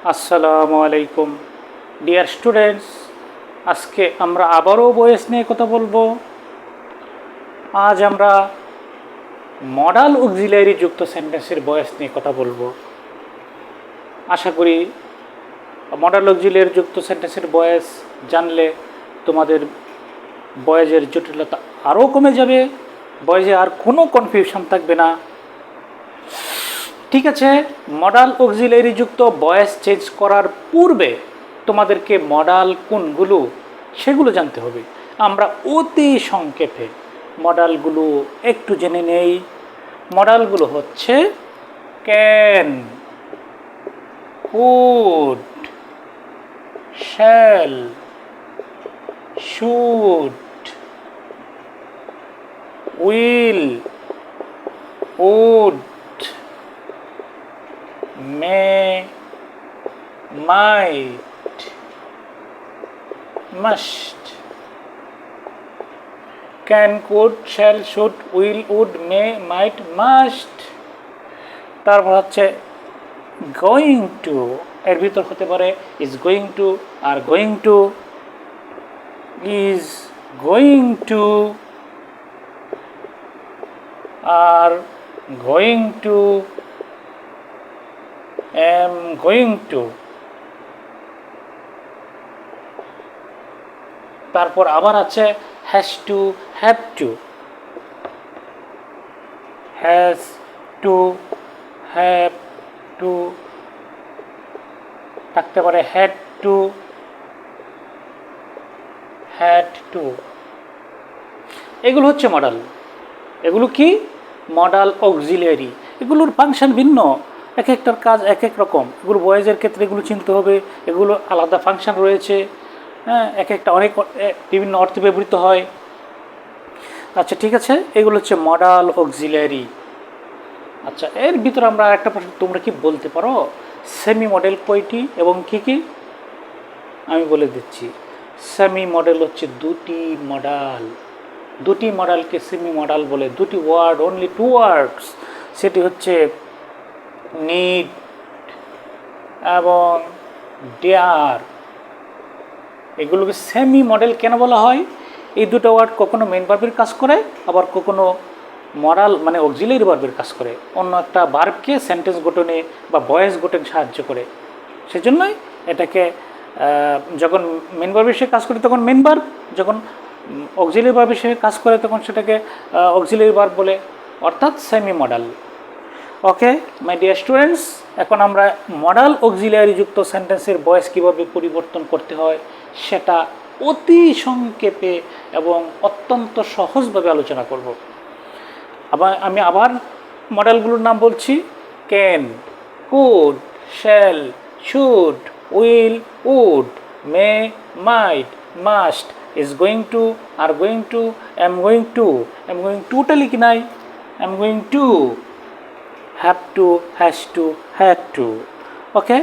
আসসালামু আলাইকুম dear students. আজকে আমরা আবারও বয়েস নিয়ে কথা বলবো। আজ আমরা মডাল অক্সিলারি যুক্ত সেন্টেন্সের বয়েস নিয়ে কথা বলবো। আশা করি মডাল অক্সিলারি যুক্ত সেন্টেন্সের বয়েস জানলে তোমাদের বয়েজের জটিলতা আরও কমে যাবে, বয়েজে আর কোনো কনফিউশন থাকবে না। ঠিক আছে, মডাল অক্সিলারি যুক্ত ভয়েস চেঞ্জ করার পূর্বে তোমাদেরকে মডাল কোনগুলো সেগুলো জানতে হবে। আমরা অতি সংক্ষেপে মডালগুলো একটু জেনে নেই। মডালগুলো হচ্ছে can, could, shall, should, will, would, may, might, must, can, could, shall, should, will, would, may, might, must। তারপর হচ্ছে going to, এর ভিতর হতে পারে is going to, are going to, is going to, are going to, am going to। তারপর আবার আছে has to, have to, has to, have to, থাকতে পারে had to, had to। এগুলো হচ্ছে মডাল। এগুলো কি? Modal auxiliary. এগুলোর ফাংশন ভিন্ন, এক একটার কাজ এক এক রকম। এগুলো বয়েজের ক্ষেত্রে এগুলো চিনতে হবে, এগুলো আলাদা ফাংশন রয়েছে। হ্যাঁ, এক একটা অনেক বিভিন্ন অর্থে ব্যবহৃত হয়। আচ্ছা ঠিক আছে, এগুলো হচ্ছে মডাল অক্সিলারি। আচ্ছা, এর ভিতরে আমরা একটা প্রশ্ন, তোমরা কি বলতে পারো সেমি মডেল কয়টি এবং কি কি? আমি বলে দিচ্ছি। সেমি মডেল হচ্ছে দুটি মডাল। দুটি মডালকে সেমি মডাল বলে। দুটি ওয়ার্ড, অনলি টু ওয়ার্ডস। সেটি হচ্ছে নিড এবং ডেয়ার। এগুলোকে সেমি মডেল কেন বলা হয়? এই দুটো ওয়ার্ড কখনো মেইন ভার্বের কাজ করে, আবার কখনো মডাল মানে অক্সিলারি ভার্বের কাজ করে, অন্য একটা ভার্বকে সেন্টেন্স গঠনে বা ভয়েস গঠনে সাহায্য করে। সেজন্যই এটাকে যখন মেইন ভার্বের হিসেবে কাজ করে তখন মেইন ভার্ব, যখন অক্সিলারি ভার্ব হিসেবে কাজ করে তখন সেটাকে অক্সিলারি ভার্ব বলে, অর্থাৎ semi modal. Okay my dear students, এখন আমরা মডাল অক্সিলারি যুক্ত সেন্টেন্সের ভয়েস কীভাবে পরিবর্তন করতে হয় সেটা অতি সংক্ষেপে এবং অত্যন্ত সহজভাবে আলোচনা করব। আমি আবার মডেলগুলোর নাম বলছি। Can, could, shall, should, will, would, may, might, must, is going to, are going to, am going to, am going to টা লিখি নাই, am going to, have to, has to, had to। ওকে,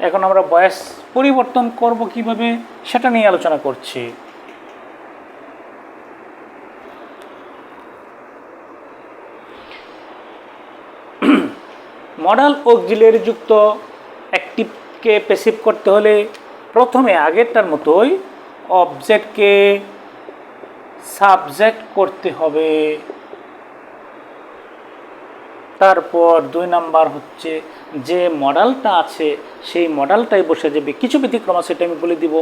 এখন আমরা ভয়েস পরিবর্তন করব কিভাবে সেটা নিয়ে আলোচনা করছি। মডাল অক্সিলারি যুক্ত অ্যাক্টিভকে প্যাসিভ করতে হলে প্রথমে আগেরটার মতোই অবজেক্টকে সাবজেক্ট করতে হবে। তারপর 2 নাম্বার হচ্ছে যে মডালটা আছে সেই মডালটাই বসে যাবে। কিছু ব্যতিক্রম আছে, সেটা আমি বলে দিব।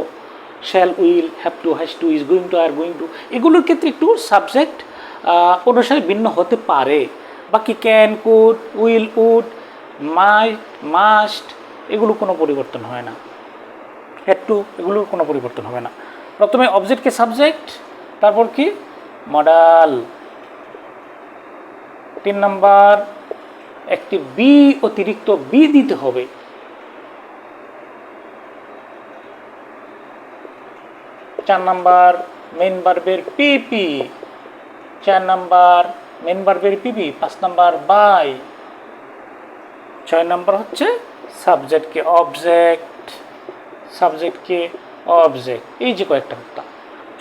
Shall, will, have to, has to, is going to, are going to, এগুলোর ক্ষেত্রে একটু সাবজেক্ট অনুসারে ভিন্ন হতে পারে। বাকি can, could, will, would, might, must এগুলো কোনো পরিবর্তন হয় না। হ্যাড টু এগুলোর কোনো পরিবর্তন হবে না। প্রথমে অবজেক্টকে সাবজেক্ট, তারপর কি মডাল। 3 নাম্বার একটি বি, অতিরিক্ত বি দিতে হবে। 4 নাম্বার মেইন ভার্বের পিপি। 4 নাম্বার মেইন ভার্বের পিপি। 5 নাম্বার বাই। 6 নাম্বার হচ্ছে সাবজেক্টকে অবজেক্ট, সাবজেক্টকে অবজেক্ট। এই যে কয়েকটা কথা,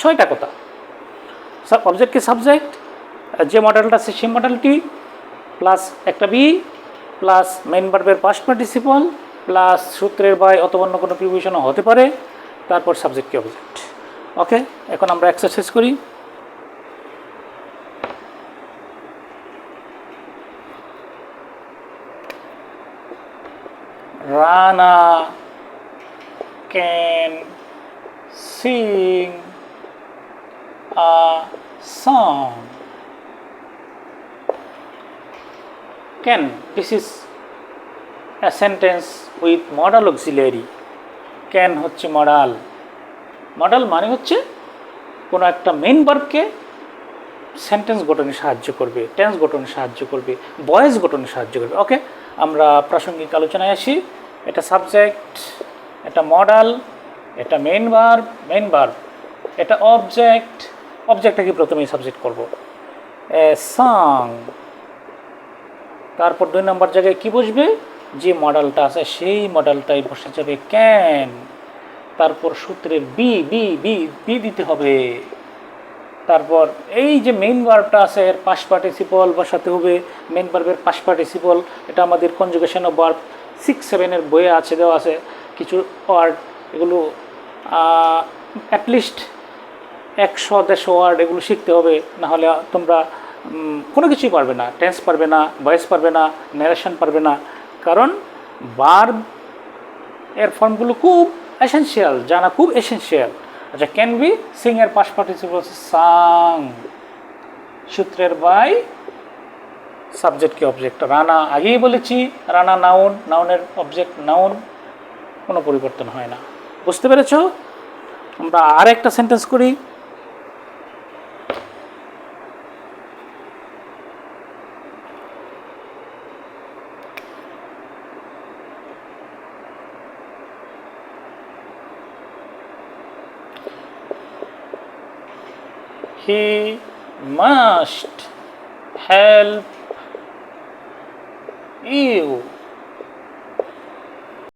6টা কথা। অবজেক্টকে সাবজেক্ট, যে মডেলটা আছে সেই মডেলটি, প্লাস একটা বি, প্লাস মেইন ভার্বের পাস্ট পার্টিসিপল, প্লাস সূত্রের বাই অথবা অন্য কোনো প্রিপোজিশনও হতে পারে, তারপর সাবজেক্ট কি অবজেক্ট। ওকে, এখন আমরা এক্সারসাইজ করি। Rana can sing a song. Can, this is a sentence with modal auxiliary. Can হচ্ছে মডাল। মডাল মানে হচ্ছে কোনো একটা মেইন ভার্বকে সেন্টেন্স গঠনে সাহায্য করবে, টেন্স গঠনে সাহায্য করবে, ভয়েস গঠনে সাহায্য করবে। ওকে, আমরা প্রাসঙ্গিক আলোচনায় আসি। এটা সাবজেক্ট, এটা মডাল, এটা মেইন ভার্ব, এটা অবজেক্ট। অবজেক্টটাকে প্রথমেই সাবজেক্ট করব, এ সং। তারপর 2 নম্বর জায়গায় কি বসবে, যে মডালটা আছে সেই মডালটাই বসে যাবে ক্যান। তারপর সূত্রের বি বি বি বি দিতে হবে। তারপর এই যে মেইন ভার্বটা আছে এর পাস্ট পার্টিসিপল বসাতে হবে। মেইন ভার্বের পাস্ট পার্টিসিপল, এটা আমাদের কনজুগেশন অফ ভার্ব 6-7 এর বইয়ে আছে, দেওয়া আছে কিছু ওয়ার্ড। এগুলো অ্যাটলিস্ট 100-150 ওয়ার্ড এগুলো শিখতে হবে, নাহলে তোমরা কোনো কিছুই পারবে না। টেন্স পারবে না, ভয়েস পারবে না, ন্যারেশন পারবে না। কারণ ভার্ব এর ফর্মগুলো খুব এসেনশিয়াল, জানা খুব এসেনশিয়াল। আচ্ছা, ক্যান বি, সিং এর পাস্ট পার্টিসিপল সাং, সূত্রের বাই সাবজেক্ট কি অবজেক্ট। রানা আগেই বলেছি, রানা নাউন, নাউনের অবজেক্ট নাউন, কোনো পরিবর্তন হয় না। বুঝতে পেরেছ? আমরা আর একটা সেন্টেন্স করি। He must help you.